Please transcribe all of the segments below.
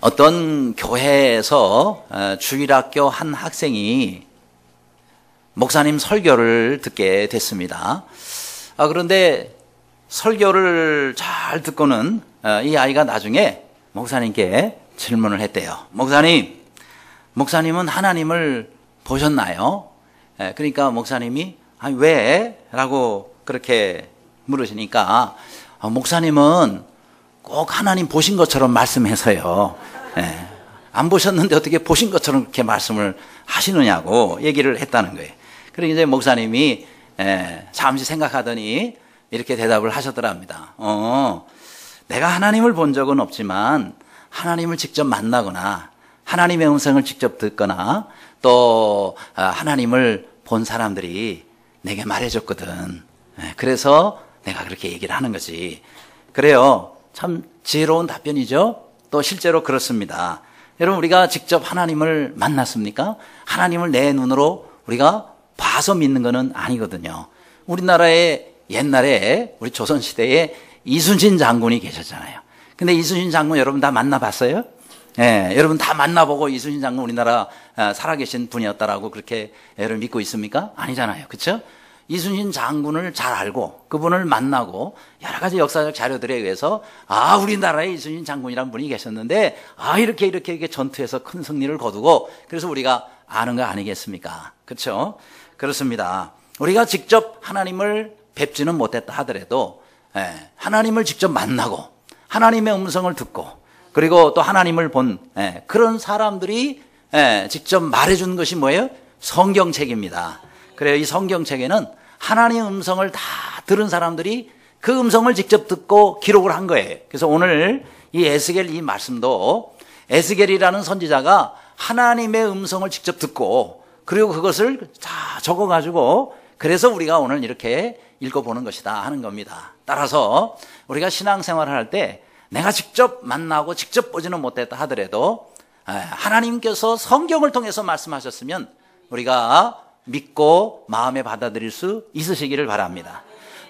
어떤 교회에서 주일학교 한 학생이 목사님 설교를 듣게 됐습니다. 그런데 설교를 잘 듣고는 이 아이가 나중에 목사님께 질문을 했대요. 목사님은 하나님을 보셨나요? 그러니까 목사님이 아니 왜? 라고 그렇게 물으시니까 목사님은 꼭 하나님 보신 것처럼 말씀해서요. 안 보셨는데 어떻게 보신 것처럼 그렇게 말씀을 하시느냐고 얘기를 했다는 거예요. 그리고 이제 목사님이 잠시 생각하더니 이렇게 대답을 하셨더랍니다. 내가 하나님을 본 적은 없지만 하나님을 직접 만나거나 하나님의 음성을 직접 듣거나 또 하나님을 본 사람들이 내게 말해줬거든. 그래서 내가 그렇게 얘기를 하는 거지. 그래요. 참 지혜로운 답변이죠. 또 실제로 그렇습니다. 여러분, 우리가 직접 하나님을 만났습니까? 하나님을 내 눈으로 우리가 봐서 믿는 것은 아니거든요. 우리나라에 옛날에 우리 조선시대에 이순신 장군이 계셨잖아요. 근데 이순신 장군 여러분 다 만나봤어요? 여러분 다 만나보고 이순신 장군 우리나라 살아계신 분이었다라고 그렇게 여러분 믿고 있습니까? 아니잖아요. 그렇죠? 이순신 장군을 잘 알고 그분을 만나고 여러 가지 역사적 자료들에 의해서 우리나라에 이순신 장군이라는 분이 계셨는데 이렇게 전투에서 큰 승리를 거두고 그래서 우리가 아는 거 아니겠습니까? 그렇죠? 그렇습니다. 우리가 직접 하나님을 뵙지는 못했다 하더라도 하나님을 직접 만나고 하나님의 음성을 듣고 그리고 또 하나님을 본 그런 사람들이 직접 말해준 것이 뭐예요? 성경책입니다. 그래요. 이 성경책에는 하나님의 음성을 다 들은 사람들이 그 음성을 직접 듣고 기록을 한 거예요. 그래서 오늘 이 에스겔 이 말씀도 에스겔이라는 선지자가 하나님의 음성을 직접 듣고 그리고 그것을 다 적어가지고 그래서 우리가 오늘 이렇게 읽어보는 것이다 하는 겁니다. 따라서 우리가 신앙생활을 할 때 내가 직접 만나고 직접 보지는 못했다 하더라도 하나님께서 성경을 통해서 말씀하셨으면 우리가 믿고 마음에 받아들일 수 있으시기를 바랍니다.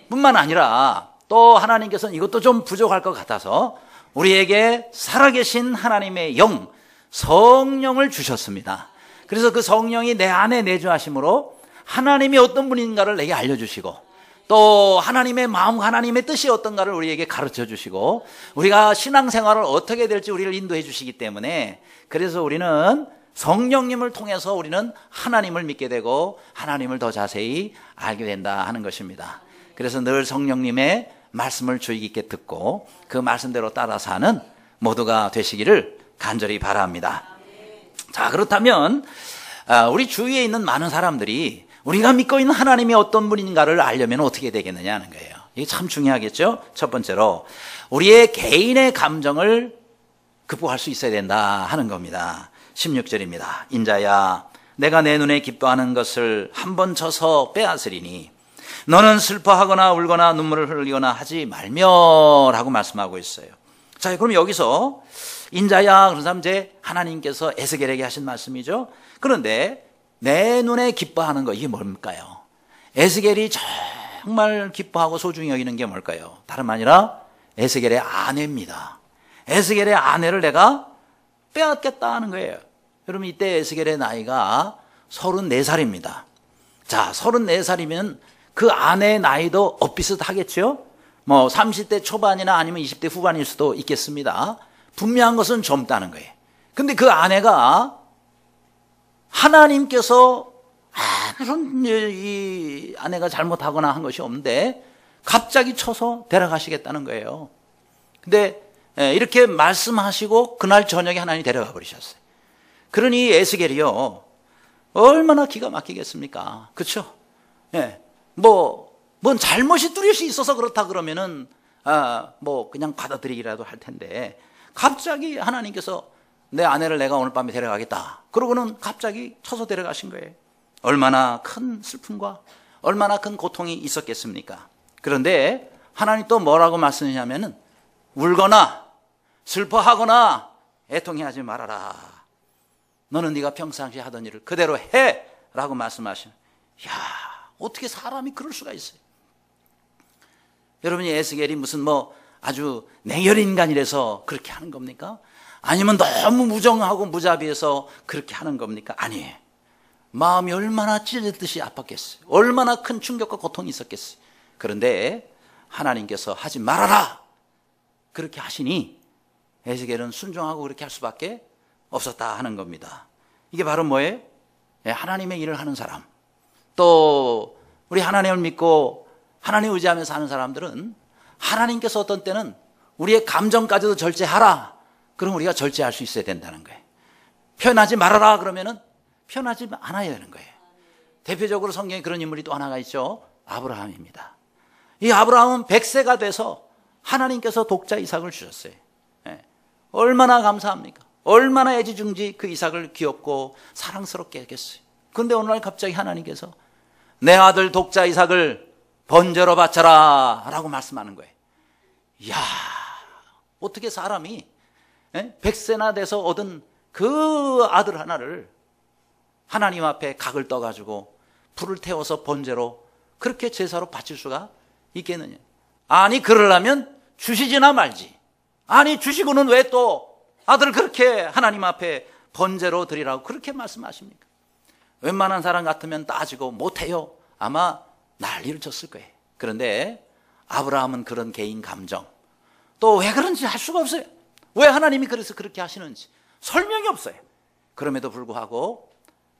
뿐만 아니라 또 하나님께서는 이것도 좀 부족할 것 같아서 우리에게 살아계신 하나님의 영, 성령을 주셨습니다. 그래서 그 성령이 내 안에 내주하심으로 하나님이 어떤 분인가를 내게 알려주시고 또 하나님의 마음, 하나님의 뜻이 어떤가를 우리에게 가르쳐 주시고 우리가 신앙생활을 어떻게 될지 우리를 인도해 주시기 때문에 그래서 우리는 성령님을 통해서 우리는 하나님을 믿게 되고 하나님을 더 자세히 알게 된다 하는 것입니다. 그래서 늘 성령님의 말씀을 주의 깊게 듣고 그 말씀대로 따라 사는 모두가 되시기를 간절히 바랍니다. 자, 그렇다면 우리 주위에 있는 많은 사람들이 우리가 믿고 있는 하나님이 어떤 분인가를 알려면 어떻게 되겠느냐 하는 거예요. 이게 참 중요하겠죠. 첫 번째로 우리의 개인의 감정을 극복할 수 있어야 된다 하는 겁니다. 16절입니다. 인자야, 내가 내 눈에 기뻐하는 것을 한 번 쳐서 빼앗으리니 너는 슬퍼하거나 울거나 눈물을 흘리거나 하지 말며라고 말씀하고 있어요. 자, 그럼 여기서 인자야 그런 사람 이제 하나님께서 에스겔에게 하신 말씀이죠. 그런데 내 눈에 기뻐하는 거 이게 뭘까요? 에스겔이 정말 기뻐하고 소중히 여기는 게 뭘까요? 다름 아니라 에스겔의 아내입니다. 에스겔의 아내를 내가 빼앗겠다 하는 거예요. 여러분 이때 에스겔의 나이가 34살입니다. 자, 34살이면 그 아내의 나이도 엇비슷하겠죠? 뭐 30대 초반이나 아니면 20대 후반일 수도 있겠습니다. 분명한 것은 젊다는 거예요. 근데 그 아내가 하나님께서 아무런 이 아내가 잘못하거나 한 것이 없는데 갑자기 쳐서 데려가시겠다는 거예요. 근데 이렇게 말씀하시고 그날 저녁에 하나님이 데려가 버리셨어요. 그러니 에스겔이요 얼마나 기가 막히겠습니까? 그렇죠? 뭔 잘못이 뚜렷이 있어서 그렇다 그러면은 그냥 받아들이기라도 할 텐데 갑자기 하나님께서 내 아내를 내가 오늘 밤에 데려가겠다. 그러고는 갑자기 쳐서 데려가신 거예요. 얼마나 큰 슬픔과 얼마나 큰 고통이 있었겠습니까? 그런데 하나님 또 뭐라고 말씀하냐면은 울거나 슬퍼하거나 애통해하지 말아라. 너는 네가 평상시에 하던 일을 그대로 해 라고 말씀하시는. 어떻게 사람이 그럴 수가 있어요? 여러분이 에스겔이 무슨 아주 냉혈인간이라서 그렇게 하는 겁니까? 아니면 너무 무정하고 무자비해서 그렇게 하는 겁니까? 아니에요. 마음이 얼마나 찢어졌듯이 아팠겠어요. 얼마나 큰 충격과 고통이 있었겠어요. 그런데 하나님께서 하지 말아라 그렇게 하시니 에스겔은 순종하고 그렇게 할 수밖에 없었다 하는 겁니다. 이게 바로 뭐예요? 하나님의 일을 하는 사람, 또 우리 하나님을 믿고 하나님 의지하면서 사는 사람들은 하나님께서 어떤 때는 우리의 감정까지도 절제하라 그럼 우리가 절제할 수 있어야 된다는 거예요. 표현하지 말아라 그러면은 표현하지 않아야 되는 거예요. 대표적으로 성경에 그런 인물이 또 하나가 있죠. 아브라함입니다. 이 아브라함은 100세가 돼서 하나님께서 독자 이삭을 주셨어요. 얼마나 감사합니까? 얼마나 애지중지 그 이삭을 귀엽고 사랑스럽게 했겠어요. 그런데 어느 날 갑자기 하나님께서 내 아들 독자 이삭을 번제로 바쳐라 라고 말씀하는 거예요. 이야, 어떻게 사람이 100세나 돼서 얻은 그 아들 하나를 하나님 앞에 각을 떠가지고 불을 태워서 번제로 그렇게 제사로 바칠 수가 있겠느냐. 아니 그러려면 주시지나 말지. 아니 주시고는 왜 또 아들을 그렇게 하나님 앞에 번제로 드리라고 그렇게 말씀하십니까? 웬만한 사람 같으면 따지고 못해요. 아마 난리를 쳤을 거예요. 그런데 아브라함은 그런 개인 감정, 또 왜 그런지 알 수가 없어요. 왜 하나님이 그래서 그렇게 하시는지 설명이 없어요. 그럼에도 불구하고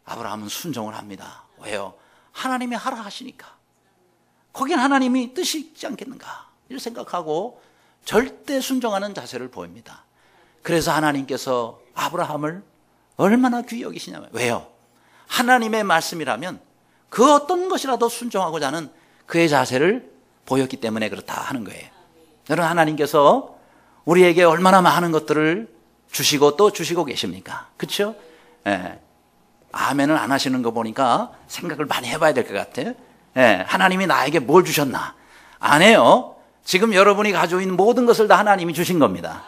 아브라함은 순종을 합니다. 왜요? 하나님이 하라 하시니까. 거긴 하나님이 뜻이 있지 않겠는가 이를 생각하고 절대 순종하는 자세를 보입니다. 그래서 하나님께서 아브라함을 얼마나 귀히 여기시냐면, 왜요? 하나님의 말씀이라면 그 어떤 것이라도 순종하고자 하는 그의 자세를 보였기 때문에 그렇다 하는 거예요. 여러분, 하나님께서 우리에게 얼마나 많은 것들을 주시고 또 주시고 계십니까? 그렇죠? 아멘을 안 하시는 거 보니까 생각을 많이 해봐야 될 것 같아요. 하나님이 나에게 뭘 주셨나? 안 해요. 지금 여러분이 가지고 있는 모든 것을 다 하나님이 주신 겁니다.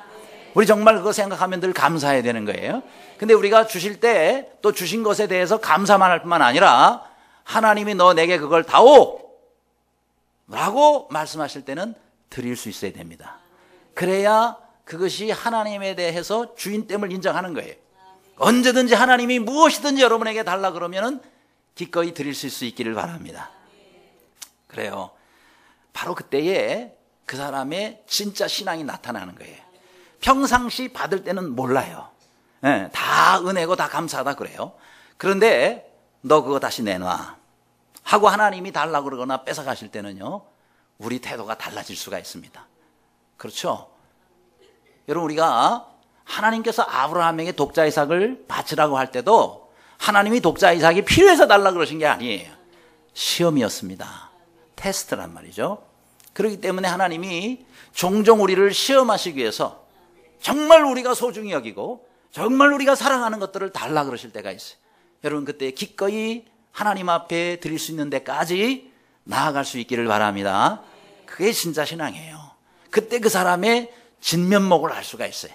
우리 정말 그거 생각하면 늘 감사해야 되는 거예요. 근데 우리가 주실 때 또 주신 것에 대해서 감사만 할 뿐만 아니라 하나님이 너 내게 그걸 다오 라고 말씀하실 때는 드릴 수 있어야 됩니다. 그래야 그것이 하나님에 대해서 주인됨을 인정하는 거예요. 언제든지 하나님이 무엇이든지 여러분에게 달라 그러면은 기꺼이 드릴 수 있기를 바랍니다. 그래요. 바로 그때에 그 사람의 진짜 신앙이 나타나는 거예요. 평상시 받을 때는 몰라요. 다 은혜고 다 감사하다 그래요. 그런데 너 그거 다시 내놔 하고 하나님이 달라고 그러거나 뺏어가실 때는요, 우리 태도가 달라질 수가 있습니다. 그렇죠? 여러분, 우리가 하나님께서 아브라함에게 독자 이삭을 바치라고 할 때도 하나님이 독자 이삭이 필요해서 달라고 그러신 게 아니에요. 시험이었습니다. 테스트란 말이죠. 그렇기 때문에 하나님이 종종 우리를 시험하시기 위해서 정말 우리가 소중히 여기고 정말 우리가 사랑하는 것들을 달라 그러실 때가 있어요. 여러분, 그때 기꺼이 하나님 앞에 드릴 수 있는 데까지 나아갈 수 있기를 바랍니다. 그게 진짜 신앙이에요. 그때 그 사람의 진면목을 알 수가 있어요.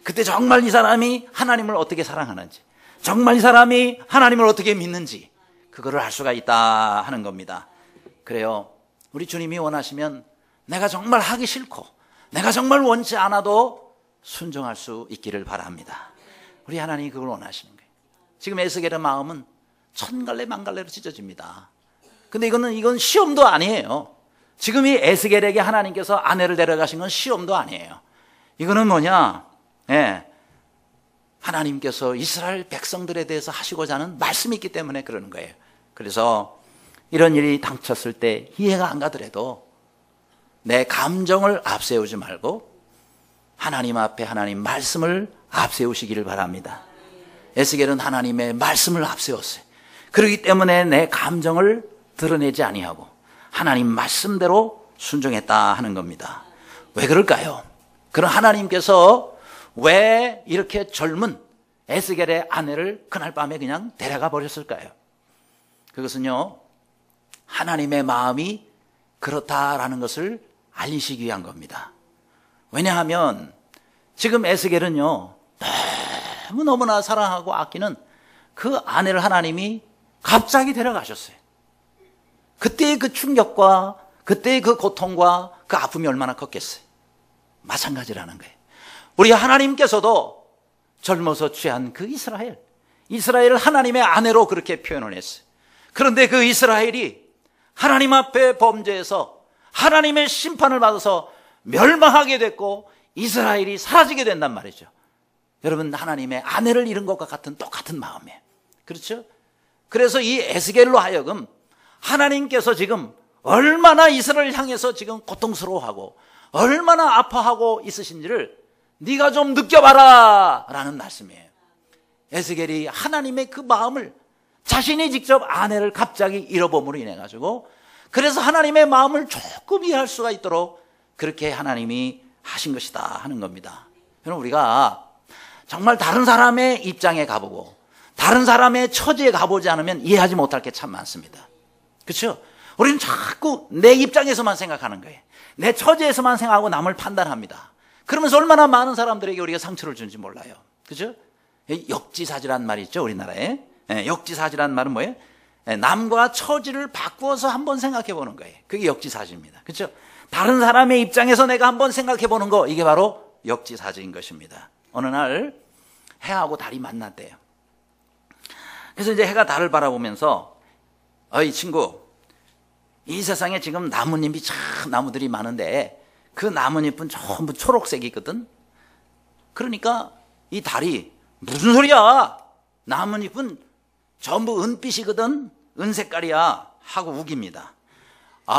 그때 정말 이 사람이 하나님을 어떻게 사랑하는지, 정말 이 사람이 하나님을 어떻게 믿는지 그거를 알 수가 있다 하는 겁니다. 그래요. 우리 주님이 원하시면 내가 정말 하기 싫고 내가 정말 원치 않아도 순종할 수 있기를 바랍니다. 우리 하나님이 그걸 원하시는 거예요. 지금 에스겔의 마음은 천갈래 만갈래로 찢어집니다. 근데 이건 시험도 아니에요. 지금 이 에스겔에게 하나님께서 아내를 데려가신 건 시험도 아니에요. 이거는 뭐냐? 하나님께서 이스라엘 백성들에 대해서 하시고자 하는 말씀이 있기 때문에 그러는 거예요. 그래서 이런 일이 닥쳤을 때 이해가 안 가더라도 내 감정을 앞세우지 말고 하나님 앞에 하나님 말씀을 앞세우시기를 바랍니다. 에스겔은 하나님의 말씀을 앞세웠어요. 그렇기 때문에 내 감정을 드러내지 아니하고 하나님 말씀대로 순종했다 하는 겁니다. 왜 그럴까요? 그럼 하나님께서 왜 이렇게 젊은 에스겔의 아내를 그날 밤에 그냥 데려가 버렸을까요? 그것은요, 하나님의 마음이 그렇다라는 것을 알리시기 위한 겁니다. 왜냐하면 지금 에스겔은요, 너무너무나 사랑하고 아끼는 그 아내를 하나님이 갑자기 데려가셨어요. 그때의 그 충격과 그때의 그 고통과 그 아픔이 얼마나 컸겠어요. 마찬가지라는 거예요. 우리 하나님께서도 젊어서 취한 그 이스라엘을 하나님의 아내로 그렇게 표현을 했어요. 그런데 그 이스라엘이 하나님 앞에 범죄해서 하나님의 심판을 받아서 멸망하게 됐고 이스라엘이 사라지게 된단 말이죠. 여러분, 하나님의 아내를 잃은 것과 같은 똑같은 마음이에요. 그렇죠? 그래서 이 에스겔로 하여금 하나님께서 지금 얼마나 이스라엘을 향해서 지금 고통스러워하고 얼마나 아파하고 있으신지를 네가 좀 느껴봐라 라는 말씀이에요. 에스겔이 하나님의 그 마음을 자신이 직접 아내를 갑자기 잃어봄으로 인해 가지고 그래서 하나님의 마음을 조금 이해할 수가 있도록 그렇게 하나님이 하신 것이다 하는 겁니다. 그럼 우리가 정말 다른 사람의 입장에 가보고 다른 사람의 처지에 가보지 않으면 이해하지 못할 게 참 많습니다. 그렇죠? 우리는 자꾸 내 입장에서만 생각하는 거예요. 내 처지에서만 생각하고 남을 판단합니다. 그러면서 얼마나 많은 사람들에게 우리가 상처를 주는지 몰라요. 그렇죠? 역지사지란 말이 있죠, 우리나라에. 역지사지란 말은 뭐예요? 남과 처지를 바꾸어서 한번 생각해 보는 거예요. 그게 역지사지입니다. 그렇죠? 다른 사람의 입장에서 내가 한번 생각해 보는 거, 이게 바로 역지사지인 것입니다. 어느 날 해하고 달이 만났대요. 그래서 이제 해가 달을 바라보면서 어이 친구, 이 세상에 지금 나뭇잎이 참 나무들이 많은데 그 나뭇잎은 전부 초록색이거든. 그러니까 이 달이 무슨 소리야? 나뭇잎은 전부 은빛이거든. 은색깔이야 하고 우깁니다.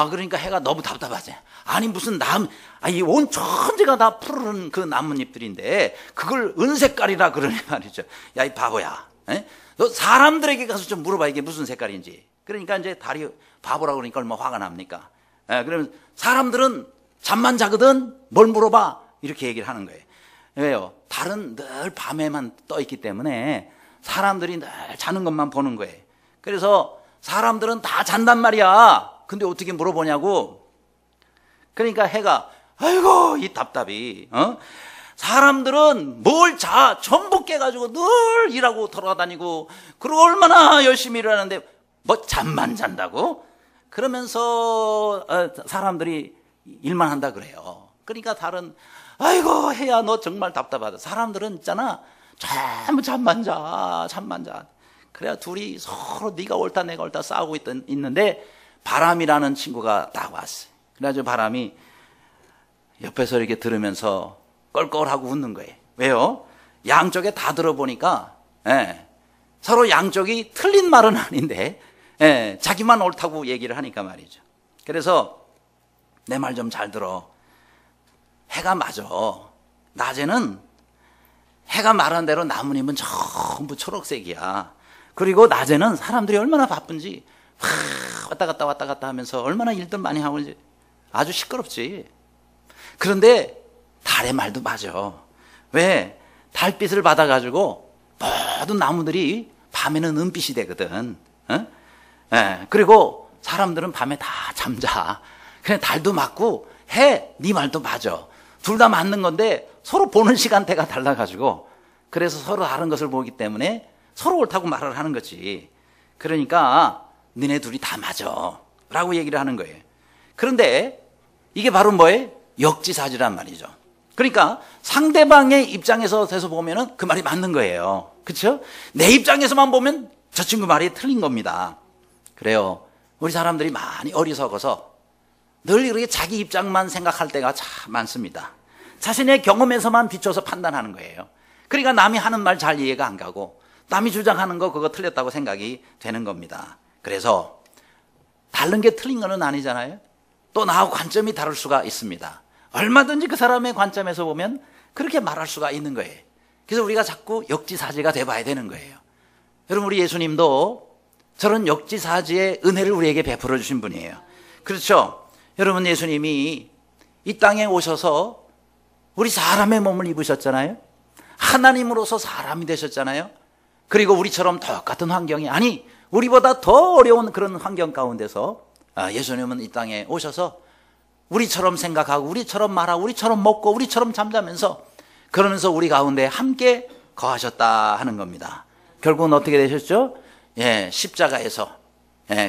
그러니까 해가 너무 답답하지. 아니 무슨 이 온 천지가 다 푸르른 그 나뭇잎들인데 그걸 은색깔이라 그러네 말이죠. 야, 이 바보야. 너 사람들에게 가서 좀 물어봐, 이게 무슨 색깔인지. 그러니까 이제 달이 바보라고 그러니까 얼마나 화가 납니까? 그러면 사람들은 잠만 자거든, 뭘 물어봐, 이렇게 얘기를 하는 거예요. 왜요? 달은 늘 밤에만 떠 있기 때문에 사람들이 늘 자는 것만 보는 거예요. 그래서 사람들은 다 잔단 말이야. 근데 어떻게 물어보냐고. 그러니까 해가 아이고 이 답답이, 사람들은 뭘 전부 깨가지고 늘 일하고 돌아다니고 그리고 얼마나 열심히 일하는데 뭐 잠만 잔다고? 그러면서 사람들이 일만 한다 그래요. 그러니까 달은 아이고 해야 너 정말 답답하다. 사람들은 있잖아 전부 잠만 자. 그래야 둘이 서로 네가 옳다 내가 옳다 싸우고 있는데 바람이라는 친구가 딱 왔어요. 그래가지고 바람이 옆에서 이렇게 들으면서 껄껄하고 웃는 거예요. 왜요? 양쪽에 다 들어보니까 서로 양쪽이 틀린 말은 아닌데 자기만 옳다고 얘기를 하니까 말이죠. 그래서 내 말 좀 잘 들어. 해가 맞아. 낮에는 해가 말한 대로 나뭇잎은 전부 초록색이야. 그리고 낮에는 사람들이 얼마나 바쁜지 왔다 갔다 하면서 얼마나 일들 많이 하고 이제 아주 시끄럽지. 그런데 달의 말도 맞아. 왜? 달빛을 받아가지고 모든 나무들이 밤에는 은빛이 되거든. 그리고 사람들은 밤에 다 잠자. 그냥 달도 맞고 해, 네 말도 맞아. 둘 다 맞는 건데 서로 보는 시간대가 달라가지고 그래서 서로 다른 것을 보기 때문에 서로 옳다고 말을 하는 거지. 그러니까 너네 둘이 다 맞아 라고 얘기를 하는 거예요. 그런데 이게 바로 뭐예요? 역지사지란 말이죠. 그러니까 상대방의 입장에서 보면은 그 말이 맞는 거예요. 그렇죠? 내 입장에서만 보면 저 친구 말이 틀린 겁니다. 그래요. 우리 사람들이 많이 어리석어서 늘 이렇게 자기 입장만 생각할 때가 참 많습니다. 자신의 경험에서만 비춰서 판단하는 거예요. 그러니까 남이 하는 말 잘 이해가 안 가고 남이 주장하는 거 그거 틀렸다고 생각이 되는 겁니다. 그래서 다른 게 틀린 거는 아니잖아요. 또 나하고 관점이 다를 수가 있습니다. 얼마든지 그 사람의 관점에서 보면 그렇게 말할 수가 있는 거예요. 그래서 우리가 자꾸 역지사지가 돼봐야 되는 거예요. 여러분, 우리 예수님도 저런 역지사지의 은혜를 우리에게 베풀어 주신 분이에요. 그렇죠? 여러분, 예수님이 이 땅에 오셔서 우리 사람의 몸을 입으셨잖아요. 하나님으로서 사람이 되셨잖아요. 그리고 우리처럼 똑같은 환경이, 아니 우리보다 더 어려운 그런 환경 가운데서 예수님은 이 땅에 오셔서 우리처럼 생각하고 우리처럼 말하고 우리처럼 먹고 우리처럼 잠자면서 그러면서 우리 가운데 함께 거하셨다 하는 겁니다. 결국은 어떻게 되셨죠? 십자가에서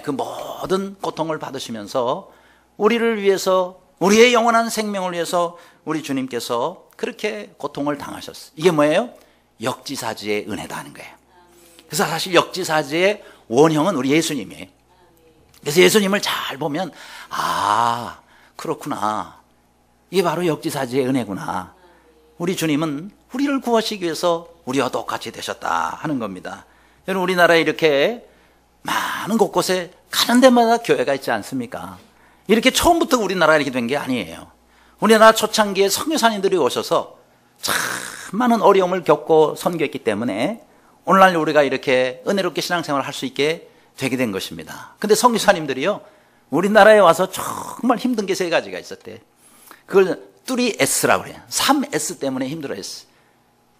그 모든 고통을 받으시면서 우리를 위해서, 우리의 영원한 생명을 위해서 우리 주님께서 그렇게 고통을 당하셨어요. 이게 뭐예요? 역지사지의 은혜다 하는 거예요. 그래서 사실 역지사지의 원형은 우리 예수님이에요. 그래서 예수님을 잘 보면 아, 그렇구나. 이게 바로 역지사지의 은혜구나. 우리 주님은 우리를 구하시기 위해서 우리와 똑같이 되셨다 하는 겁니다. 여러분, 우리나라에 이렇게 많은 곳곳에 가는 데마다 교회가 있지 않습니까? 이렇게 처음부터 우리나라가 이렇게 된 게 아니에요. 우리나라 초창기에 선교사님들이 오셔서 참 많은 어려움을 겪고 선교했기 때문에 오늘날 우리가 이렇게 은혜롭게 신앙생활을 할 수 있게 되게 된 것입니다. 근데 선교사님들이요, 우리나라에 와서 정말 힘든 게 세 가지가 있었대. 그걸 3S라고 그래요. 3S 때문에 힘들어했어.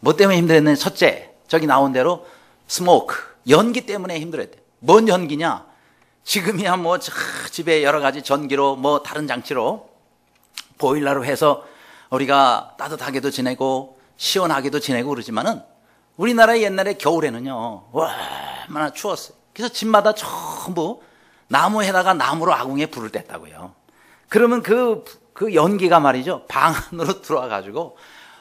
뭐 때문에 힘들었냐면, 첫째, 저기 나온 대로 스모크, 연기 때문에 힘들었대. 뭔 연기냐? 지금이야 뭐 집에 여러 가지 전기로 뭐 다른 장치로 보일러로 해서 우리가 따뜻하게도 지내고 시원하게도 지내고 그러지만은 우리나라 옛날에 겨울에는요, 얼마나 추웠어요. 그래서 집마다 전부 나무에다가 나무로 아궁이에 불을 뗐다고요. 그러면 그 연기가 말이죠, 방 안으로 들어와가지고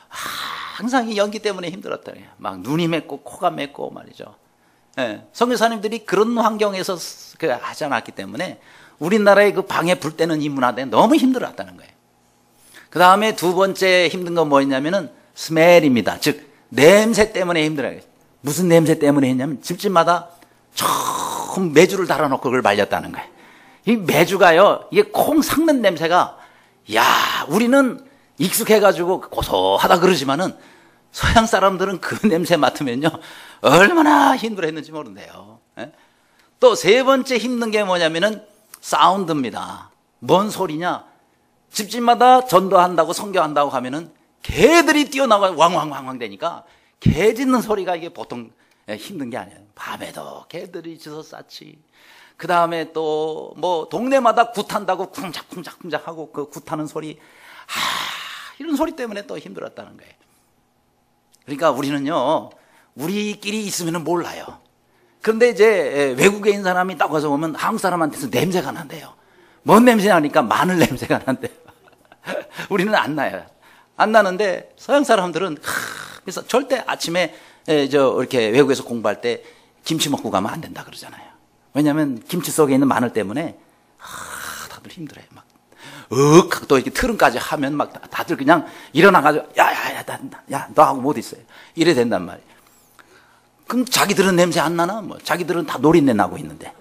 항상 이 연기 때문에 힘들었다. 막 눈이 맵고 코가 맵고 말이죠. 예, 선교사님들이 그런 환경에서 하지 않았기 때문에 우리나라의 그 방에 불 때는 이 문화에 너무 힘들었다는 거예요. 그 다음에 두 번째 힘든 건 뭐였냐면은 스멜입니다. 즉 냄새 때문에 힘들어요. 무슨 냄새 때문에 했냐면 집집마다 처음 메주를 달아놓고 그걸 말렸다는 거예요. 이 메주가요, 이게 콩 삭는 냄새가, 야, 우리는 익숙해가지고 고소하다 그러지만은 서양 사람들은 그 냄새 맡으면요 얼마나 힘들어했는지 모른대요. 또 세 번째 힘든 게 뭐냐면은 사운드입니다. 뭔 소리냐? 집집마다 전도한다고 선교한다고 하면은 개들이 뛰어나와 왕왕왕왕 되니까 개 짖는 소리가 이게 보통 힘든 게 아니에요. 밤에도 개들이 짖어 쌌지. 그 다음에 또 뭐 동네마다 굿한다고 쿵작쿵작쿵작 하고 그 굿하는 소리, 이런 소리 때문에 또 힘들었다는 거예요. 그러니까 우리는요, 우리끼리 있으면 몰라요. 그런데 이제 외국에 있는 사람이 딱 와서 보면 한국 사람한테서 냄새가 난대요. 뭔 냄새 나니까 마늘 냄새가 난대요. 우리는 안 나요. 안 나는데 서양 사람들은 그래서 절대 아침에 이렇게 외국에서 공부할 때 김치 먹고 가면 안 된다 그러잖아요. 왜냐하면 김치 속에 있는 마늘 때문에 다들 힘들어요. 막 또 이렇게 트름까지 하면 막 다들 그냥 일어나가지고 야 너하고 못 있어요. 이래 된단 말이에요. 그럼 자기들은 냄새 안 나나? 뭐 자기들은 다 노린내 나고 있는데.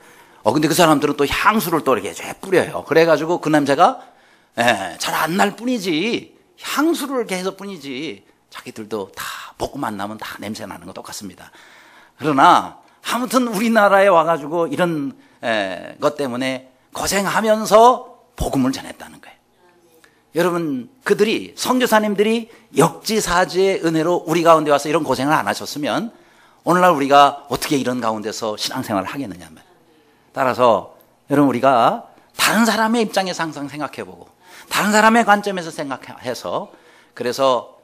근데 그 사람들은 또 향수를 또 이렇게 뿌려요. 그래가지고 그 냄새가 잘 안 날 뿐이지, 향수를 이렇게 해서 뿐이지, 자기들도 다 볶음 나면 다 냄새 나는 거 똑같습니다. 그러나 아무튼 우리나라에 와가지고 이런 것 때문에 고생하면서 복음을 전했다는 거예요. 여러분, 그들이, 선교사님들이 역지사지의 은혜로 우리 가운데 와서 이런 고생을 안 하셨으면 오늘날 우리가 어떻게 이런 가운데서 신앙생활을 하겠느냐. 따라서 여러분, 우리가 다른 사람의 입장에서 항상 생각해보고 다른 사람의 관점에서 생각해서, 그래서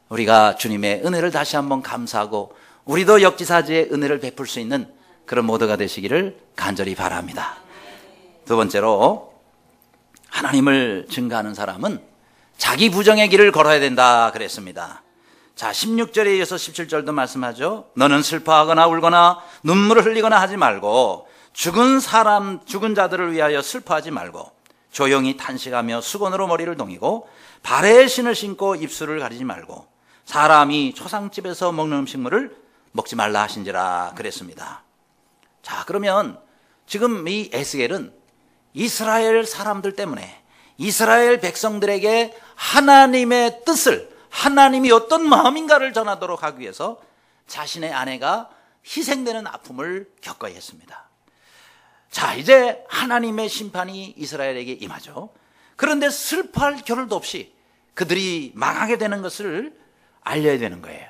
우리가 주님의 은혜를 다시 한번 감사하고 우리도 역지사지의 은혜를 베풀 수 있는 그런 모두가 되시기를 간절히 바랍니다. 두 번째로, 하나님을 증거하는 사람은 자기 부정의 길을 걸어야 된다 그랬습니다. 자, 16절에 이어서 17절도 말씀하죠. 너는 슬퍼하거나 울거나 눈물을 흘리거나 하지 말고 죽은 자들을 위하여 슬퍼하지 말고 조용히 탄식하며 수건으로 머리를 동이고 발에 신을 신고 입술을 가리지 말고 사람이 초상집에서 먹는 음식물을 먹지 말라 하신지라 그랬습니다. 자, 그러면 지금 이 에스겔은 이스라엘 사람들 때문에, 이스라엘 백성들에게 하나님의 뜻을, 하나님이 어떤 마음인가를 전하도록 하기 위해서 자신의 아내가 희생되는 아픔을 겪어야 했습니다. 자, 이제 하나님의 심판이 이스라엘에게 임하죠. 그런데 슬퍼할 겨를도 없이 그들이 망하게 되는 것을 알려야 되는 거예요.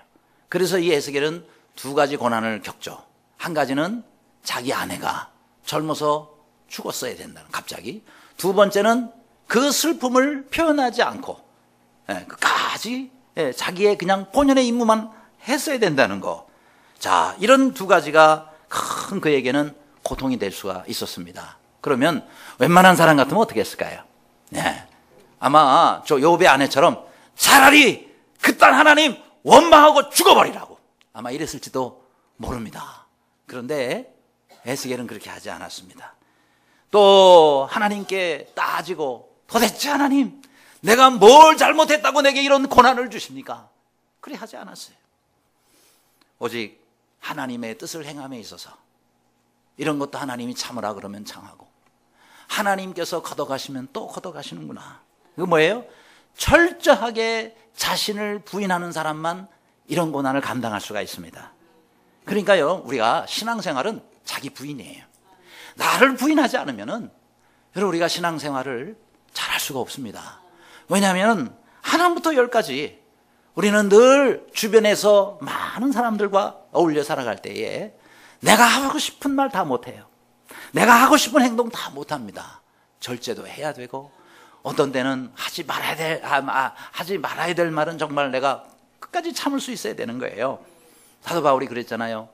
그래서 이 에스겔은 두 가지 고난을 겪죠. 한 가지는 자기 아내가 젊어서 죽었어야 된다는, 갑자기. 두 번째는 그 슬픔을 표현하지 않고 끝까지 자기의 그냥 본연의 임무만 했어야 된다는 거. 자, 이런 두 가지가 큰 그에게는 고통이 될 수가 있었습니다. 그러면 웬만한 사람 같으면 어떻게 했을까요? 아마 저 욥의 아내처럼 차라리 그딴 하나님 원망하고 죽어버리라고 아마 이랬을지도 모릅니다. 그런데 에스겔은 그렇게 하지 않았습니다. 또 하나님께 따지고 도대체 하나님 내가 뭘 잘못했다고 내게 이런 고난을 주십니까? 그래 하지 않았어요. 오직 하나님의 뜻을 행함에 있어서 이런 것도 하나님이 참으라 그러면 참하고 하나님께서 걷어가시면 또 걷어가시는구나. 이거 뭐예요? 철저하게 자신을 부인하는 사람만 이런 고난을 감당할 수가 있습니다. 그러니까요, 우리가 신앙생활은 자기 부인이에요. 나를 부인하지 않으면은 여러분 우리가 신앙생활을 잘할 수가 없습니다. 왜냐하면 하나부터 열까지 우리는 늘 주변에서 많은 사람들과 어울려 살아갈 때에 내가 하고 싶은 말 다 못해요. 내가 하고 싶은 행동 다 못합니다. 절제도 해야 되고 어떤 때는 하지 말아야 될 말은 정말 내가 끝까지 참을 수 있어야 되는 거예요. 사도 바울이 그랬잖아요.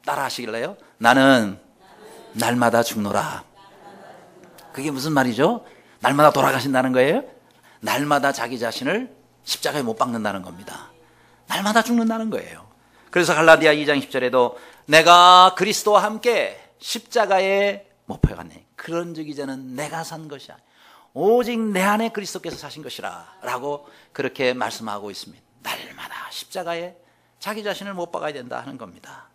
따라 하시길래요. 나는 날마다 죽노라. 그게 무슨 말이죠? 날마다 돌아가신다는 거예요? 날마다 자기 자신을 십자가에 못 박는다는 겁니다. 날마다 죽는다는 거예요. 그래서 갈라디아 2장 10절에도 내가 그리스도와 함께 십자가에 못 박았네. 그런즉 이제는 내가 산 것이 아니라 오직 내 안에 그리스도께서 사신 것이라 라고 그렇게 말씀하고 있습니다. 날마다 십자가에 자기 자신을 못 박아야 된다 하는 겁니다.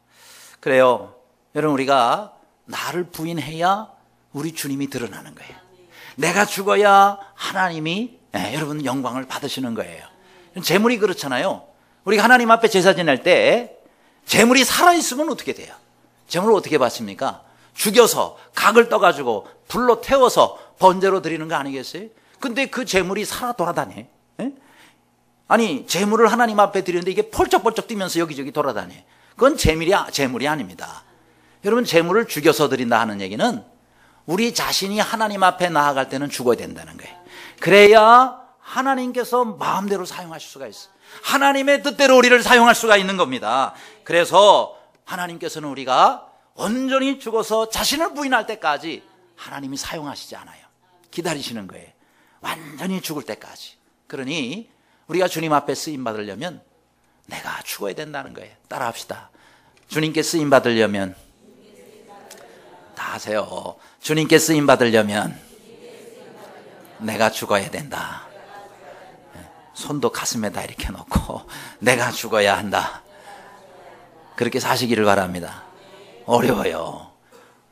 그래요. 여러분 우리가 나를 부인해야 우리 주님이 드러나는 거예요. 내가 죽어야 하나님이 여러분 영광을 받으시는 거예요. 재물이 그렇잖아요. 우리가 하나님 앞에 제사 지낼 때 재물이 살아있으면 어떻게 돼요? 재물을 어떻게 받습니까? 죽여서 각을 떠가지고 불로 태워서 번제로 드리는 거 아니겠어요? 근데 그 재물이 살아 돌아다녀. 아니 재물을 하나님 앞에 드리는데 이게 펄쩍펄쩍 뛰면서 여기저기 돌아다녀. 그건 재물이 아닙니다. 여러분 재물을 죽여서 드린다 하는 얘기는 우리 자신이 하나님 앞에 나아갈 때는 죽어야 된다는 거예요. 그래야 하나님께서 마음대로 사용하실 수가 있어요. 하나님의 뜻대로 우리를 사용할 수가 있는 겁니다. 그래서 하나님께서는 우리가 온전히 죽어서 자신을 부인할 때까지 하나님이 사용하시지 않아요. 기다리시는 거예요. 완전히 죽을 때까지. 그러니 우리가 주님 앞에 쓰임 받으려면 내가 죽어야 된다는 거예요. 따라합시다. 주님께 쓰임 받으려면 다 하세요. 주님께 쓰임 받으려면 내가 죽어야 된다. 손도 가슴에다 이렇게 놓고 내가 죽어야 한다. 그렇게 사시기를 바랍니다. 어려워요.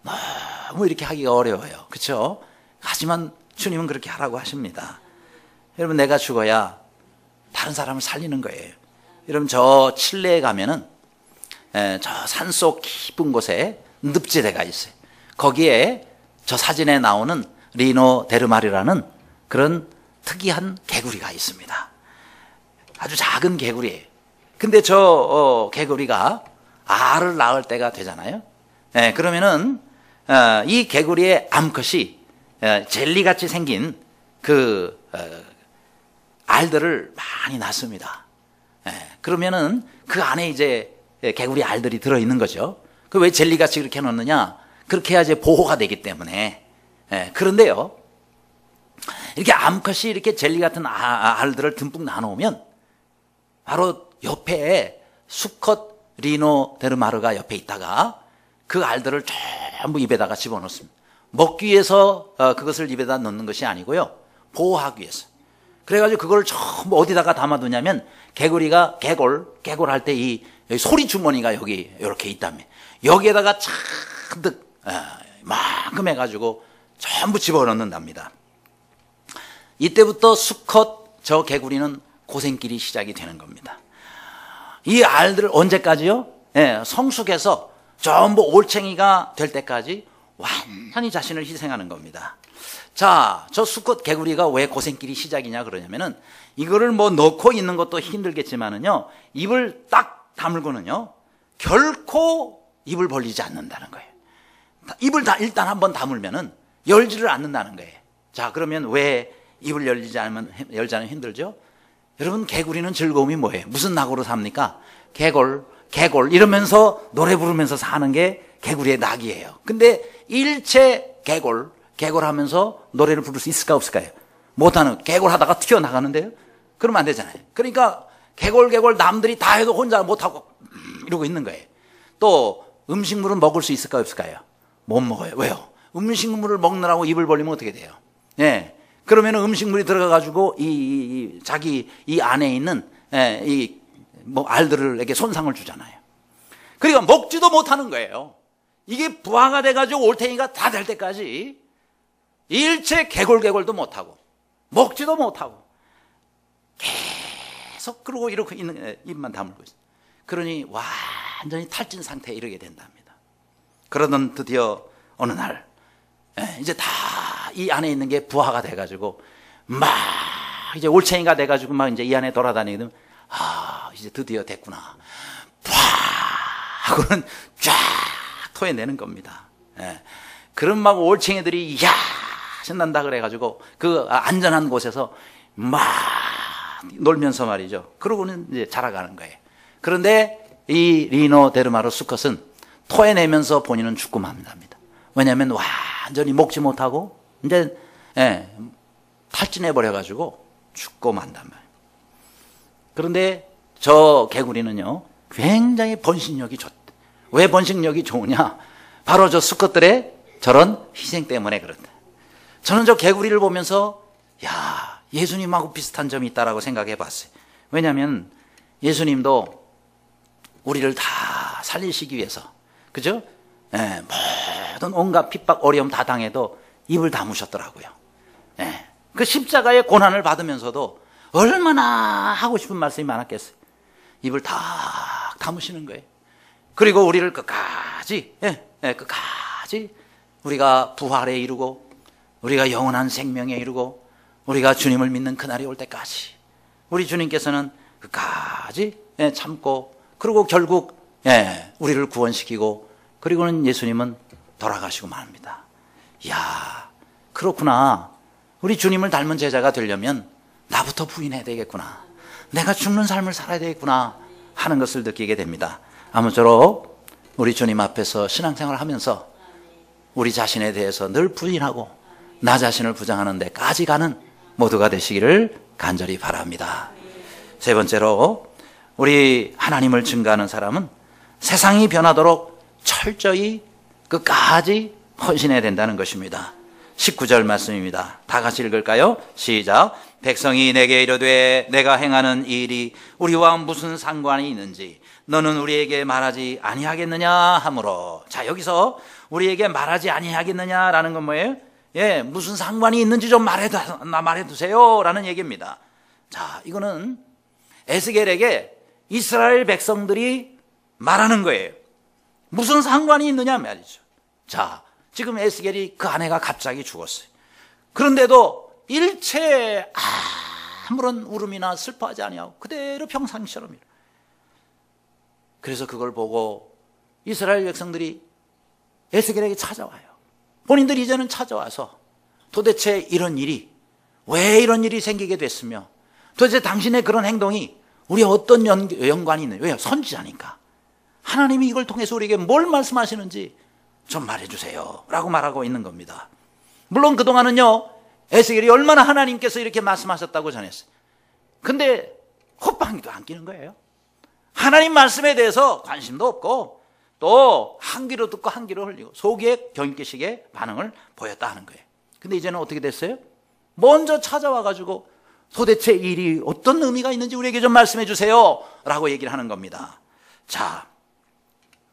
너무 이렇게 하기가 어려워요. 그렇죠? 하지만 주님은 그렇게 하라고 하십니다. 여러분 내가 죽어야 다른 사람을 살리는 거예요. 여러분 저 칠레에 가면은 저 산속 깊은 곳에 늪지대가 있어요. 거기에 저 사진에 나오는 리노 데르마르라는 그런 특이한 개구리가 있습니다. 아주 작은 개구리예요. 근데 저 개구리가 알을 낳을 때가 되잖아요. 그러면은 이 개구리의 암컷이 젤리같이 생긴 그 알들을 많이 낳습니다. 그러면은 그 안에 이제 개구리 알들이 들어있는 거죠. 그 왜 젤리같이 그렇게 놓느냐? 그렇게 해야지 보호가 되기 때문에. 그런데요, 이렇게 암컷이 이렇게 젤리 같은 알들을 듬뿍 나누면 바로 옆에 수컷 리노 데르마르가 옆에 있다가 그 알들을 전부 입에다가 집어넣습니다. 먹기 위해서 그것을 입에다 넣는 것이 아니고요, 보호하기 위해서. 그래가지고 그걸 전부 어디다가 담아두냐면 개구리가 개골할 때 이 소리 주머니가 여기 이렇게 있다며 여기에다가 잔뜩 만큼 해가지고 전부 집어넣는답니다. 이때부터 수컷 저 개구리는 고생길이 시작이 되는 겁니다. 이 알들을 언제까지요? 성숙해서 전부 올챙이가 될 때까지 완전히 자신을 희생하는 겁니다. 자, 저 수컷 개구리가 왜 고생길이 시작이냐 그러냐면은 이거를 뭐 넣고 있는 것도 힘들겠지만은요, 입을 딱 다물고는요 결코 입을 벌리지 않는다는 거예요. 입을 일단 한번 다물면은 열지를 않는다는 거예요. 자, 그러면 왜 입을 열지 않으면 힘들죠? 여러분 개구리는 즐거움이 뭐예요? 무슨 낙으로 삽니까? 개골 이러면서 노래 부르면서 사는 게 개구리의 낙이에요. 근데 일체 개골하면서 노래를 부를 수 있을까 없을까요? 못하는, 개골하다가 튀어나가는데요? 그러면 안 되잖아요. 그러니까 개골 남들이 다 해도 혼자 못하고 이러고 있는 거예요. 또 음식물은 먹을 수 있을까요, 없을까요? 못 먹어요. 왜요? 음식물을 먹느라고 입을 벌리면 어떻게 돼요? 예. 그러면 음식물이 들어가가지고 자기 이 안에 있는 알들에게 손상을 주잖아요. 그러니까 먹지도 못하는 거예요. 이게 부화가 돼가지고 올챙이가 다 될 때까지 일체 개골개골도 못하고 먹지도 못하고 계속 그러고 이렇게 있는 입만 다물고 있어요. 그러니 완전히 탈진 상태에 이르게 된답니다. 그러던 드디어 어느 날 이제 다 이 안에 있는 게 부화가 돼가지고 막 이제 올챙이가 돼가지고 막 이제 이 안에 돌아다니면 이제 드디어 됐구나. 푸아 하고는 쫙 토해내는 겁니다. 그런 막 올챙이들이 야 신난다 그래가지고 그 안전한 곳에서 막 놀면서 말이죠. 그러고는 이제 자라가는 거예요. 그런데 이 리노데르마로 수컷은 토해내면서 본인은 죽고 맙니다. 왜냐하면 완전히 먹지 못하고 이제 탈진해 버려가지고 죽고 만단 말이에요. 그런데 저 개구리는요 굉장히 번식력이 좋대. 왜 번식력이 좋으냐? 바로 저 수컷들의 저런 희생 때문에 그런다. 저는 저 개구리를 보면서 야 예수님하고 비슷한 점이 있다라고 생각해 봤어요. 왜냐하면 예수님도 우리를 다 살리시기 위해서 그죠? 모든 온갖 핍박 어려움 다 당해도 입을 다무셨더라고요. 그 십자가의 고난을 받으면서도 얼마나 하고 싶은 말씀이 많았겠어요. 입을 다 다무시는 거예요. 그리고 우리를 끝까지 우리가 부활에 이르고 우리가 영원한 생명에 이르고 우리가 주님을 믿는 그날이 올 때까지 우리 주님께서는 끝까지 참고 그리고 결국 우리를 구원시키고 그리고는 예수님은 돌아가시고 말합니다. 이야 그렇구나. 우리 주님을 닮은 제자가 되려면 나부터 부인해야 되겠구나. 내가 죽는 삶을 살아야 되겠구나 하는 것을 느끼게 됩니다. 아무쪼록 우리 주님 앞에서 신앙생활을 하면서 우리 자신에 대해서 늘 부인하고 나 자신을 부정하는 데까지 가는 모두가 되시기를 간절히 바랍니다. 세 번째로 우리 하나님을 증거하는 사람은 세상이 변하도록 철저히 끝까지 헌신해야 된다는 것입니다. 19절 말씀입니다. 다 같이 읽을까요? 시작. 백성이 내게 이르되 내가 행하는 이 일이 우리와 무슨 상관이 있는지 너는 우리에게 말하지 아니하겠느냐 하므로. 자, 여기서 우리에게 말하지 아니하겠느냐라는 건 뭐예요? 무슨 상관이 있는지 좀 말해두세요 라는 얘기입니다. 자, 이거는 에스겔에게 이스라엘 백성들이 말하는 거예요. 무슨 상관이 있느냐 말이죠. 자, 지금 에스겔이 그 아내가 갑자기 죽었어요. 그런데도 일체 아무런 울음이나 슬퍼하지 아니하고 그대로 평상시처럼 이래요. 그래서 그걸 보고 이스라엘 백성들이 에스겔에게 찾아와요. 본인들이 이제는 찾아와서 도대체 이런 일이 왜 이런 일이 생기게 됐으며 도대체 당신의 그런 행동이 우리에 어떤 연관이 있느냐. 왜요? 선지자니까. 하나님이 이걸 통해서 우리에게 뭘 말씀하시는지 좀 말해주세요 라고 말하고 있는 겁니다. 물론 그동안은요 에스겔이 얼마나 하나님께서 이렇게 말씀하셨다고 전했어요. 근데 헛방귀도 안 끼는 거예요. 하나님 말씀에 대해서 관심도 없고 또 한 귀로 듣고 한 귀로 흘리고 속에 경계식의 반응을 보였다 하는 거예요. 근데 이제는 어떻게 됐어요? 먼저 찾아와가지고 도대체 이 일이 어떤 의미가 있는지 우리에게 좀 말씀해 주세요 라고 얘기를 하는 겁니다. 자,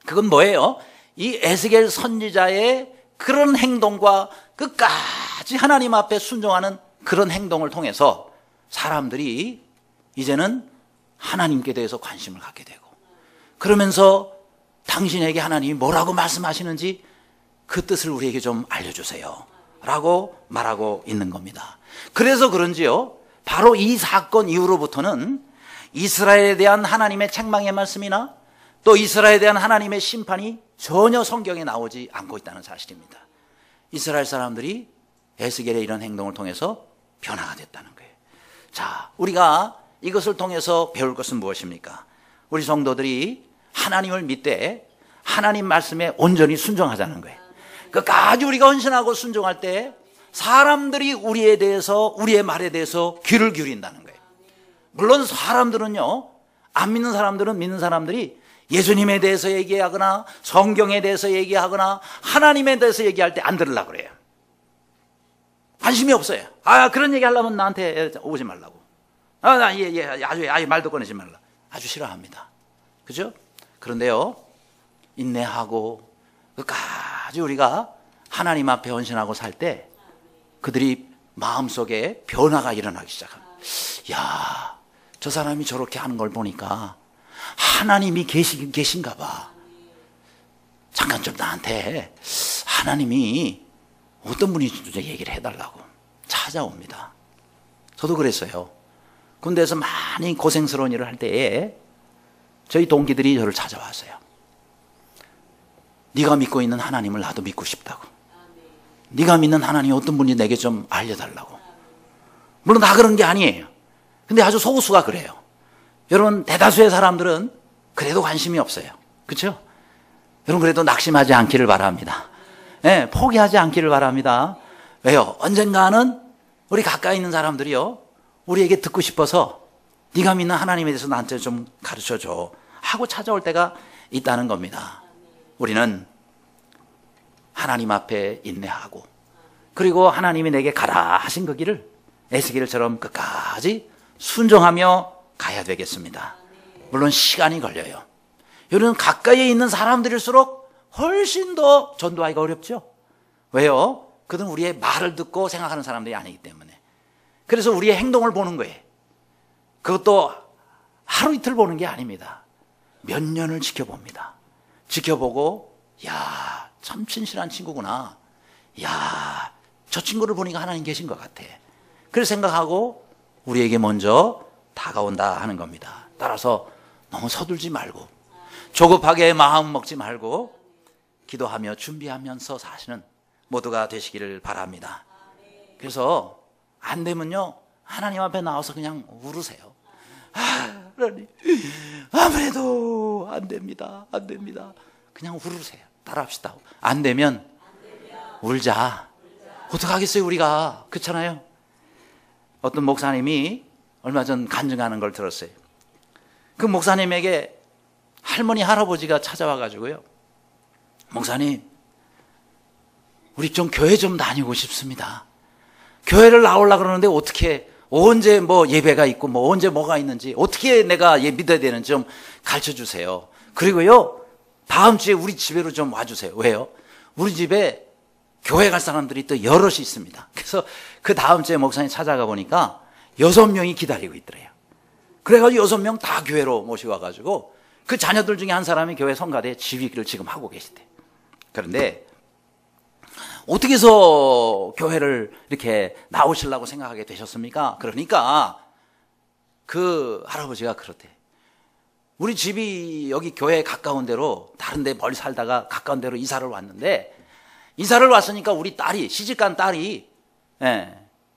그건 뭐예요? 이 에스겔 선지자의 그런 행동과 끝까지 하나님 앞에 순종하는 그런 행동을 통해서 사람들이 이제는 하나님께 대해서 관심을 갖게 되고 그러면서 당신에게 하나님이 뭐라고 말씀하시는지 그 뜻을 우리에게 좀 알려주세요 라고 말하고 있는 겁니다. 그래서 그런지요 바로 이 사건 이후로부터는 이스라엘에 대한 하나님의 책망의 말씀이나 또 이스라엘에 대한 하나님의 심판이 전혀 성경에 나오지 않고 있다는 사실입니다. 이스라엘 사람들이 에스겔의 이런 행동을 통해서 변화가 됐다는 거예요. 자, 우리가 이것을 통해서 배울 것은 무엇입니까? 우리 성도들이 하나님을 믿되 하나님 말씀에 온전히 순종하자는 거예요. 끝까지 우리가 헌신하고 순종할 때 사람들이 우리에 대해서 우리의 말에 대해서 귀를 기울인다는 거예요. 물론 사람들은요 안 믿는 사람들은 믿는 사람들이 예수님에 대해서 얘기하거나 성경에 대해서 얘기하거나 하나님에 대해서 얘기할 때 안 들으려고 그래요. 관심이 없어요. 그런 얘기 하려면 나한테 오지 말라고. 아주 말도 꺼내지 말라. 아주 싫어합니다. 그죠? 그런데요, 인내하고 끝까지 우리가 하나님 앞에 헌신하고 살 때 그들이 마음속에 변화가 일어나기 시작합니다. 야, 저 사람이 저렇게 하는 걸 보니까 하나님이 계신가 봐. 잠깐 좀 나한테 하나님이 어떤 분인지 얘기를 해달라고 찾아옵니다. 저도 그랬어요. 군대에서 많이 고생스러운 일을 할 때에 저희 동기들이 저를 찾아왔어요. 네가 믿고 있는 하나님을 나도 믿고 싶다고. 네가 믿는 하나님이 어떤 분인지 내게 좀 알려달라고. 물론 다 그런 게 아니에요. 근데 아주 소수가 그래요. 여러분, 대다수의 사람들은 그래도 관심이 없어요. 그렇죠? 여러분, 그래도 낙심하지 않기를 바랍니다. 네, 포기하지 않기를 바랍니다. 왜요? 언젠가는 우리 가까이 있는 사람들이요, 우리에게 듣고 싶어서 네가 믿는 하나님에 대해서 나한테 좀 가르쳐줘 하고 찾아올 때가 있다는 겁니다. 우리는 하나님 앞에 인내하고, 그리고 하나님이 내게 가라 하신 그 길을 에스겔처럼 끝까지 순종하며 가야 되겠습니다. 물론 시간이 걸려요. 여러분, 가까이에 있는 사람들일수록 훨씬 더 전도하기가 어렵죠. 왜요? 그들은 우리의 말을 듣고 생각하는 사람들이 아니기 때문에. 그래서 우리의 행동을 보는 거예요. 그것도 하루 이틀 보는 게 아닙니다. 몇 년을 지켜봅니다. 지켜보고, 야, 참 진실한 친구구나. 야, 저 친구를 보니까 하나님 계신 것 같아. 그래서 생각하고 우리에게 먼저 다가온다 하는 겁니다. 따라서 너무 서둘지 말고, 조급하게 마음 먹지 말고, 기도하며 준비하면서 사시는 모두가 되시기를 바랍니다. 그래서 안 되면요, 하나님 앞에 나와서 그냥 울으세요. 하나님, 아무래도 안 됩니다. 안 됩니다. 그냥 울으세요. 따라합시다. 안 되면 울자. 어떡하겠어요, 우리가. 그렇잖아요. 어떤 목사님이 얼마 전 간증하는 걸 들었어요. 그 목사님에게 할머니, 할아버지가 찾아와 가지고요, 목사님, 우리 좀 교회 좀 다니고 싶습니다. 교회를 나오려고 그러는데 어떻게, 언제 뭐 예배가 있고 뭐 언제 뭐가 있는지, 어떻게 내가 믿어야 되는지 좀 가르쳐 주세요. 그리고요, 다음 주에 우리 집에로 좀 와주세요. 왜요? 우리 집에 교회 갈 사람들이 또 여럿이 있습니다. 그래서 그 다음 주에 목사님 찾아가 보니까 6명이 기다리고 있더래요. 그래가지고 6명 다 교회로 모시고 와가지고 그 자녀들 중에 한 사람이 교회 성가대 지휘기를 지금 하고 계시대. 그런데 어떻게 해서 교회를 이렇게 나오시려고 생각하게 되셨습니까? 그러니까 그 할아버지가 그렇대. 우리 집이 여기 교회에 가까운 데로, 다른 데 멀리 살다가 가까운 데로 이사를 왔는데, 이사를 왔으니까 우리 딸이, 시집간 딸이,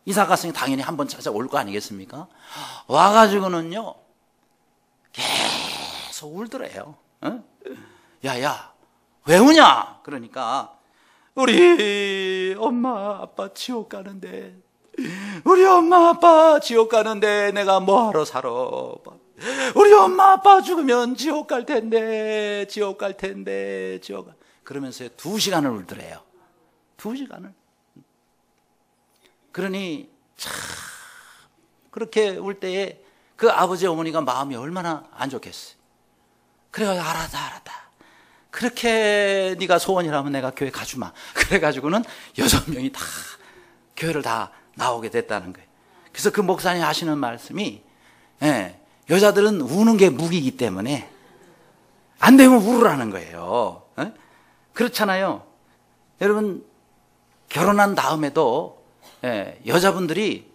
이사 갔으니 당연히 한번 찾아올 거 아니겠습니까? 와가지고는요, 계속 울더래요. 야야, 왜 우냐? 그러니까 우리 엄마 아빠 지옥 가는데, 우리 엄마 아빠 지옥 가는데 내가 뭐하러 살아? 우리 엄마 아빠 죽으면 지옥 갈 텐데, 지옥 갈 텐데, 지옥. 그러면서 2시간을 울더래요. 2시간을. 그러니 참 그렇게 울 때에 그 아버지 어머니가 마음이 얼마나 안 좋겠어요. 그래가지고 알았다. 그렇게 네가 소원이라면 내가 교회 가주마. 그래가지고는 6명이 다 교회를 다 나오게 됐다는 거예요. 그래서 그 목사님 하시는 말씀이, 여자들은 우는 게 무기이기 때문에 안 되면 울으라는 거예요. 그렇잖아요. 여러분, 결혼한 다음에도 여자분들이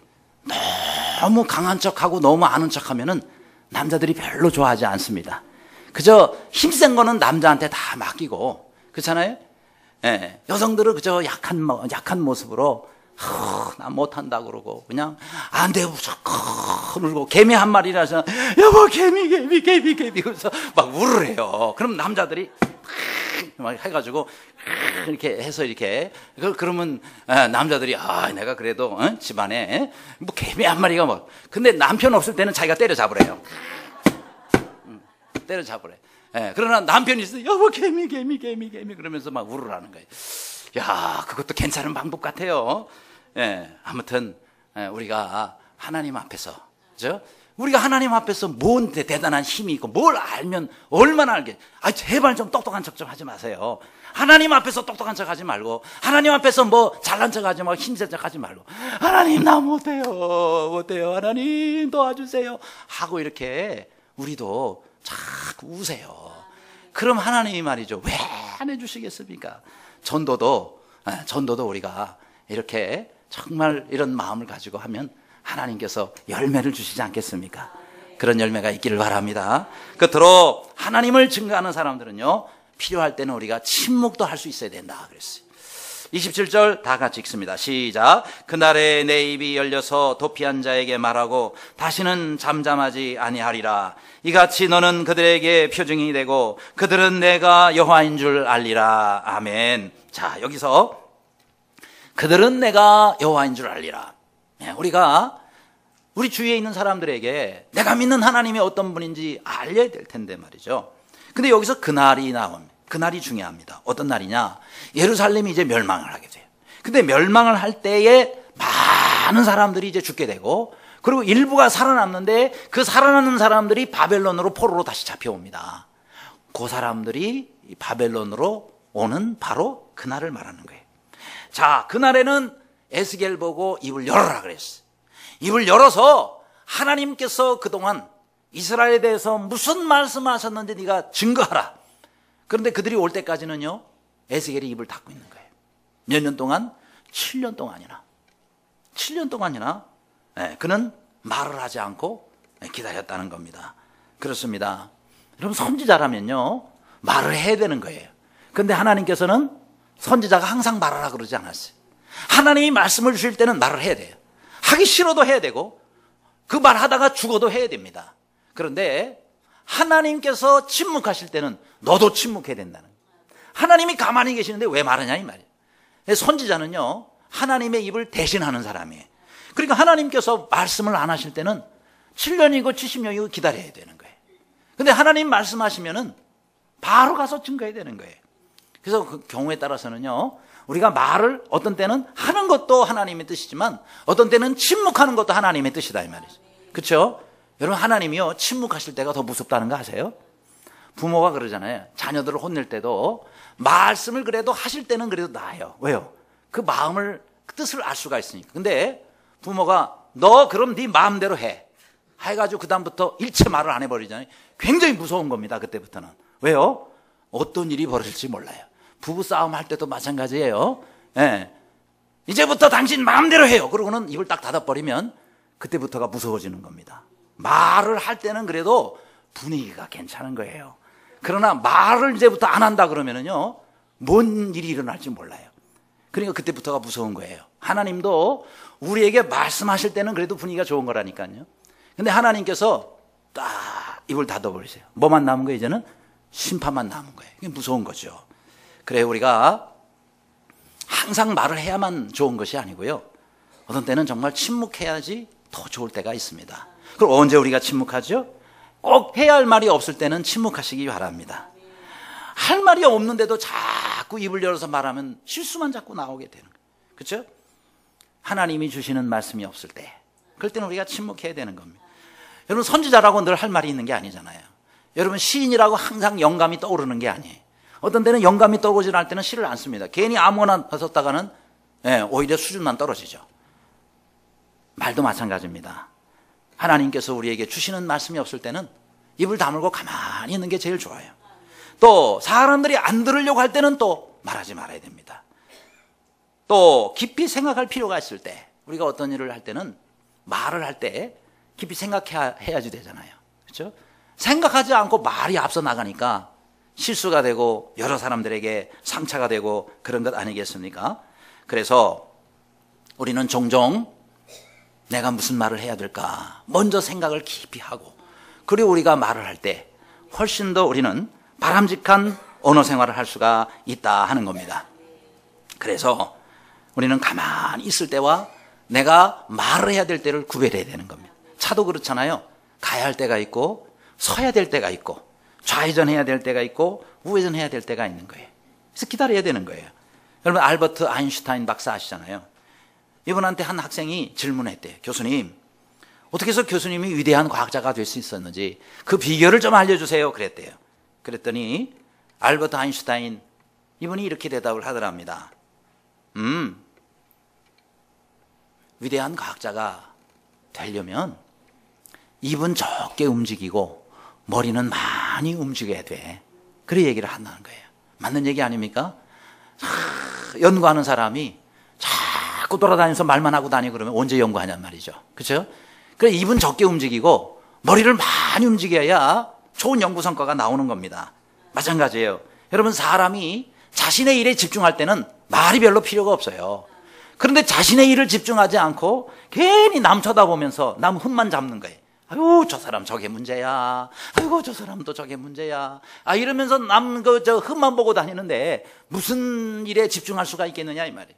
너무 강한 척하고 너무 아는 척하면은 남자들이 별로 좋아하지 않습니다. 그저 힘센 거는 남자한테 다 맡기고, 그렇잖아요. 여성들은 그저 약한 모습으로 나 못한다 그러고 그냥 안 되고 무조건 울고, 개미 한 마리라서 여보 개미 그래서 막 울으래요. 그럼 남자들이 막 해가지고 이렇게 해서 이렇게, 그러면 남자들이 내가 그래도 집안에 뭐 개미 한 마리가 뭐, 근데 남편 없을 때는 자기가 때려잡으래요. 때려잡으래. 예, 그러나 남편이 있어요. 여보, 개미 그러면서 막 울으라는 거예요. 야, 그것도 괜찮은 방법 같아요. 예, 아무튼 우리가 하나님 앞에서, 그죠? 우리가 하나님 앞에서 뭔 대단한 힘이 있고 뭘 알면 얼마나 알게. 제발 좀 똑똑한 척 좀 하지 마세요. 하나님 앞에서 똑똑한 척 하지 말고, 하나님 앞에서 뭐 잘난 척 하지 말고, 힘센 척 하지 말고, 하나님 나 못해요 하나님 도와주세요 하고 이렇게 우리도 자꾸 우세요. 그럼 하나님이 말이죠, 왜 안 해주시겠습니까? 전도도 우리가 이렇게 정말 이런 마음을 가지고 하면 하나님께서 열매를 주시지 않겠습니까? 그런 열매가 있기를 바랍니다. 끝으로 하나님을 증거하는 사람들은요, 필요할 때는 우리가 침묵도 할 수 있어야 된다 그랬어요. 27절 다 같이 읽습니다. 시작. 그날에 내 입이 열려서 도피한 자에게 말하고 다시는 잠잠하지 아니하리라. 이같이 너는 그들에게 표징이 되고 그들은 내가 여호와인 줄 알리라. 아멘. 자, 여기서 그들은 내가 여호와인 줄 알리라. 우리가 우리 주위에 있는 사람들에게 내가 믿는 하나님이 어떤 분인지 알려야 될 텐데 말이죠. 근데 여기서 그날이 나옵니다. 그날이 중요합니다. 어떤 날이냐? 예루살렘이 이제 멸망을 하게 돼요. 근데 멸망을 할 때에 많은 사람들이 이제 죽게 되고, 그리고 일부가 살아남는데 그 살아남는 사람들이 바벨론으로 포로로 다시 잡혀옵니다. 그 사람들이 바벨론으로 오는 바로 그날을 말하는 거예요. 자, 그날에는 에스겔 보고 입을 열어라 그랬어요. 입을 열어서 하나님께서 그동안 이스라엘에 대해서 무슨 말씀하셨는지 네가 증거하라. 그런데 그들이 올 때까지는요, 에스겔이 입을 닫고 있는 거예요. 몇 년 동안? 7년 동안이나. 7년 동안이나 그는 말을 하지 않고 기다렸다는 겁니다. 그렇습니다. 여러분, 선지자라면요, 말을 해야 되는 거예요. 그런데 하나님께서는 선지자가 항상 말하라 그러지 않았어요. 하나님이 말씀을 주실 때는 말을 해야 돼요. 하기 싫어도 해야 되고, 그 말하다가 죽어도 해야 됩니다. 그런데 하나님께서 침묵하실 때는 너도 침묵해야 된다는 거예요. 하나님이 가만히 계시는데 왜 말하냐 이 말이에요. 선지자는요, 하나님의 입을 대신하는 사람이에요. 그러니까 하나님께서 말씀을 안 하실 때는 7년이고 70년이고 기다려야 되는 거예요. 근데 하나님 말씀하시면은 바로 가서 증거해야 되는 거예요. 그래서 그 경우에 따라서는요, 우리가 말을 어떤 때는 하는 것도 하나님의 뜻이지만 어떤 때는 침묵하는 것도 하나님의 뜻이다 이 말이죠. 그렇죠? 여러분, 하나님이요, 침묵하실 때가 더 무섭다는 거 아세요? 부모가 그러잖아요. 자녀들을 혼낼 때도 말씀을 그래도 하실 때는 그래도 나아요. 왜요? 그 마음을, 그 뜻을 알 수가 있으니까. 근데 부모가 너 그럼 네 마음대로 해 해가지고 그 다음부터 일체 말을 안 해버리잖아요. 굉장히 무서운 겁니다. 그때부터는. 왜요? 어떤 일이 벌어질지 몰라요. 부부싸움 할 때도 마찬가지예요. 이제부터 당신 마음대로 해요. 그러고는 입을 딱 닫아버리면 그때부터가 무서워지는 겁니다. 말을 할 때는 그래도 분위기가 괜찮은 거예요. 그러나 말을 이제부터 안 한다 그러면은요, 뭔 일이 일어날지 몰라요. 그러니까 그때부터가 무서운 거예요. 하나님도 우리에게 말씀하실 때는 그래도 분위기가 좋은 거라니까요. 근데 하나님께서 딱 입을 닫아버리세요. 뭐만 남은 거예요? 이제는 심판만 남은 거예요. 이게 무서운 거죠. 그래, 우리가 항상 말을 해야만 좋은 것이 아니고요, 어떤 때는 정말 침묵해야지 더 좋을 때가 있습니다. 그럼 언제 우리가 침묵하죠? 꼭 해야 할 말이 없을 때는 침묵하시기 바랍니다. 할 말이 없는데도 자꾸 입을 열어서 말하면 실수만 자꾸 나오게 되는 거예요. 그렇죠? 하나님이 주시는 말씀이 없을 때, 그럴 때는 우리가 침묵해야 되는 겁니다. 여러분, 선지자라고 늘 할 말이 있는 게 아니잖아요. 여러분, 시인이라고 항상 영감이 떠오르는 게 아니에요. 어떤 때는 영감이 떠오르지 않을 때는 시를 안 씁니다. 괜히 아무거나 썼다가는 오히려 수준만 떨어지죠. 말도 마찬가지입니다. 하나님께서 우리에게 주시는 말씀이 없을 때는 입을 다물고 가만히 있는 게 제일 좋아요. 또 사람들이 안 들으려고 할 때는 또 말하지 말아야 됩니다. 또 깊이 생각할 필요가 있을 때, 우리가 어떤 일을 할 때는 말을 할 때 깊이 생각해야지 되잖아요. 그렇죠? 생각하지 않고 말이 앞서 나가니까 실수가 되고 여러 사람들에게 상처가 되고 그런 것 아니겠습니까? 그래서 우리는 종종 내가 무슨 말을 해야 될까 먼저 생각을 깊이 하고, 그리고 우리가 말을 할 때 훨씬 더 우리는 바람직한 언어 생활을 할 수가 있다 하는 겁니다. 그래서 우리는 가만히 있을 때와 내가 말을 해야 될 때를 구별해야 되는 겁니다. 차도 그렇잖아요. 가야 할 때가 있고 서야 될 때가 있고, 좌회전해야 될 때가 있고 우회전해야 될 때가 있는 거예요. 그래서 기다려야 되는 거예요. 여러분 알버트 아인슈타인 박사 아시잖아요. 이분한테 한 학생이 질문했대요. 교수님, 어떻게 해서 교수님이 위대한 과학자가 될 수 있었는지 그 비결을 좀 알려주세요. 그랬대요. 그랬더니 알버트 아인슈타인 이분이 이렇게 대답을 하더랍니다. 위대한 과학자가 되려면 입은 적게 움직이고 머리는 많이 움직여야 돼. 그런 얘기를 한다는 거예요. 맞는 얘기 아닙니까? 연구하는 사람이 자꾸 돌아다니면서 말만 하고 다니고 그러면 언제 연구하냔 말이죠. 그렇죠? 그래 입은 적게 움직이고 머리를 많이 움직여야 좋은 연구 성과가 나오는 겁니다. 마찬가지예요. 여러분 사람이 자신의 일에 집중할 때는 말이 별로 필요가 없어요. 그런데 자신의 일을 집중하지 않고 괜히 남 쳐다보면서 남 흠만 잡는 거예요. 아유 저 사람 저게 문제야. 아이고 저 사람도 저게 문제야. 이러면서 남 저 흠만 보고 다니는데 무슨 일에 집중할 수가 있겠느냐 이 말이에요.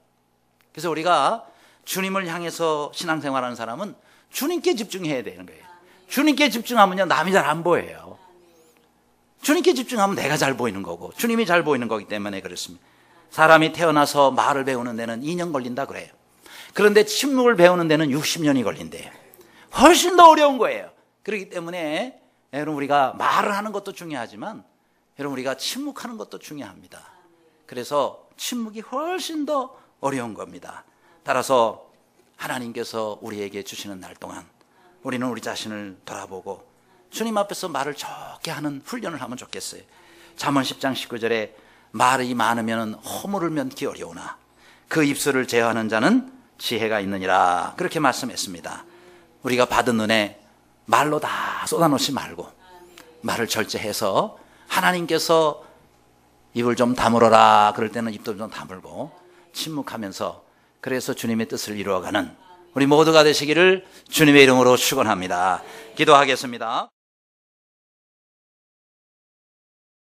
그래서 우리가 주님을 향해서 신앙생활하는 사람은 주님께 집중해야 되는 거예요. 주님께 집중하면요 남이 잘 안 보여요. 주님께 집중하면 내가 잘 보이는 거고 주님이 잘 보이는 거기 때문에 그렇습니다. 사람이 태어나서 말을 배우는 데는 2년 걸린다 그래요. 그런데 침묵을 배우는 데는 60년이 걸린대요. 훨씬 더 어려운 거예요. 그렇기 때문에 여러분 우리가 말을 하는 것도 중요하지만 여러분 우리가 침묵하는 것도 중요합니다. 그래서 침묵이 훨씬 더 어려운 겁니다. 따라서 하나님께서 우리에게 주시는 날 동안 우리는 우리 자신을 돌아보고 주님 앞에서 말을 적게 하는 훈련을 하면 좋겠어요. 잠언 10장 19절에 말이 많으면 허물을 면기 어려우나 그 입술을 제어하는 자는 지혜가 있느니라 그렇게 말씀했습니다. 우리가 받은 은혜 말로 다 쏟아놓지 말고 말을 절제해서 하나님께서 입을 좀 다물어라 그럴 때는 입도 좀 다물고 침묵하면서 그래서 주님의 뜻을 이루어가는 우리 모두가 되시기를 주님의 이름으로 축원합니다. 기도하겠습니다.